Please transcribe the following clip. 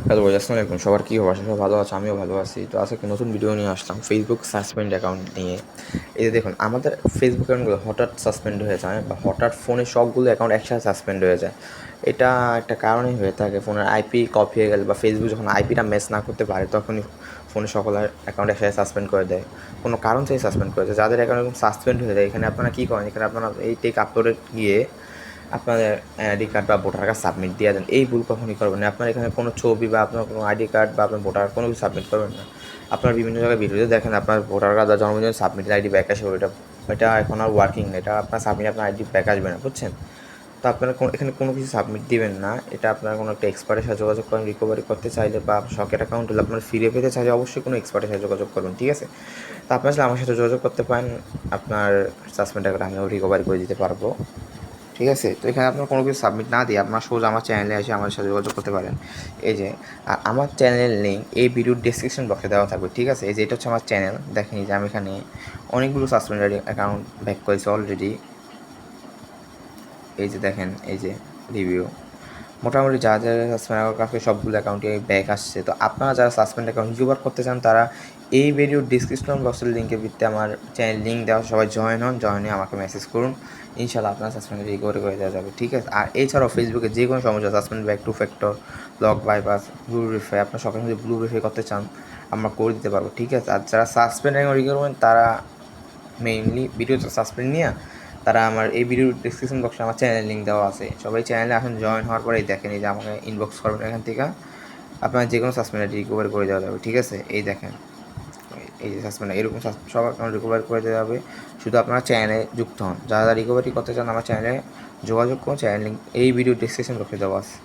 Hello ভাই, আসসালামু আলাইকুম। সবার কী খবর? সবাই ভালো আছে, আমিও ভালো আছি। তো আজকে নতুন ভিডিও নিয়ে আসলাম ফেসবুক সাসপেন্ড অ্যাকাউন্ট নিয়ে। এই যে দেখুন, আমাদের ফেসবুক অ্যাকাউন্টগুলো হঠাৎ সাসপেন্ড হয়ে যায় বা হঠাৎ ফোনে সবগুলো অ্যাকাউন্ট একসাথে সাসপেন্ড হয়ে যায়। এটা একটা কারণেই হয়ে থাকে, ফোনের আইপি কপি হয়ে গেলে বা ফেসবুক যখন আইপিটা ম্যাচ না করতে পারে তখনই ফোনে সকল অ্যাকাউন্ট একসাথে সাসপেন্ড করে দেয়, কোনো কারণ থেকে সাসপেন্ড করে দেয়। যাদের অ্যাকাউন্ট এরকম সাসপেন্ড হয়ে যায়, এখানে আপনারা কী করেন, এখানে আপনারা এই টেক আপলোডে গিয়ে আপনাদের আইডি কার্ড বা ভোটার কার্ড সাবমিট দিয়ে দেন। এই ভুল কখনই করবেন না। আপনার এখানে কোনো ছবি বা আপনার কোনো আইডি কার্ড বা আপনার ভোটার কোনো কিছু সাবমিট করবেন না। আপনার বিভিন্ন জায়গায় ভিডিওতে দেখেন আপনার ভোটার কার্ড বা জন্মদিন সাবমিট আইডি ব্যাক আসে, এটা এখন আর ওয়ার্কিং না। এটা আপনার সাবমিট আপনার আইডি ব্যাক আসবে না, বুঝছেন? তো আপনারা এখানে কোনো কিছু সাবমিট দিবেন না। এটা আপনার কোনো একটা এক্সপার্টের সাথে যোগাযোগ করেন রিকভারি করতে চাইলে, বা শখের অ্যাকাউন্ট হলে আপনার ফিরে পেতে চাইলে অবশ্যই কোনো এক্সপার্টের সাথে যোগাযোগ করবেন, ঠিক আছে? তো আপনি আসলে আমার সাথে যোগাযোগ করতে পারেন, আপনার সাসপেন্ড অ্যাকাউন্ট আমিও রিকভারি করে দিতে পারবো, ঠিক আছে? তো এখানে আপনার কোনো কিছু সাবমিট না দিয়ে আপনার সোজা আমার চ্যানেলে এসে আমার সাথে যোগাযোগ করতে পারেন। এই যে, আর আমার চ্যানেলের লিঙ্ক এই ভিডিওর ডেসক্রিপশন বক্সে দেওয়া থাকবে, ঠিক আছে? এই যে এটা হচ্ছে আমার চ্যানেল। দেখেন যে আমি এখানে অনেকগুলো সাসপেন্ডেড অ্যাকাউন্ট ব্যাক করেছি অলরেডি। এই যে দেখেন, এই যে রিভিউ, মোটামুটি যারা যারা সাসপেন্ড অ্যাকাউন্ট কাছে সবগুলো অ্যাকাউন্টে ব্যাক আসছে। তো আপনারা যারা সাসপেন্ড অ্যাকাউন্ট রিকভার করতে চান তারা এই ভিডিওর ডিসক্রিপশন বক্সের লিঙ্কের ভিত্তিতে আমার চ্যানেল লিঙ্ক দেওয়া, সবাই জয়েন হন, জয়েন হয়ে আমাকে মেসেজ করুন। ইনশাল্লাহ আপনার সাসপেন্ড রিকভারি করে দেওয়া যাবে, ঠিক আছে? আর এছাড়াও ফেসবুকে যে কোনো সমস্যা, suspend back, two factor lock, bypass, blue রিফাই, আপনার সকালে যদি ব্লু রিফাই করতে চান আমরা করে দিতে পারবো, ঠিক আছে? আর যারা সাসপেন্ড অ্যাকাউন্ট রিকভার করবেন তারা মেইনলি ভিডিওতে সাসপেন্ড নিয়ে তারা আমার এই ভিডিওর ডিসক্রিপশন বক্সে আমার চ্যানেলের লিঙ্ক দেওয়া আছে। সবাই চ্যানেলে আসেন, জয়েন হওয়ার পরেই দেখেন এই যে আমাকে ইনবক্স করবেন, এখান থেকে আপনার যে কোনো সাসপেন্ড রিকভার করে দেওয়া যাবে, ঠিক আছে? এই দেখেন, এই যে সাসপেন্ড এরকম সব অ্যাকাউন্ট রিকভার করে দেওয়া যাবে। শুধু আপনারা চ্যানেলে যুক্ত হন। যারা রিকভারি করতে চান আমার চ্যানেলে যোগাযোগ করুন, চ্যানেল লিঙ্ক এই ভিডিও ডিসক্রিপশন বক্সে দেওয়া আছে।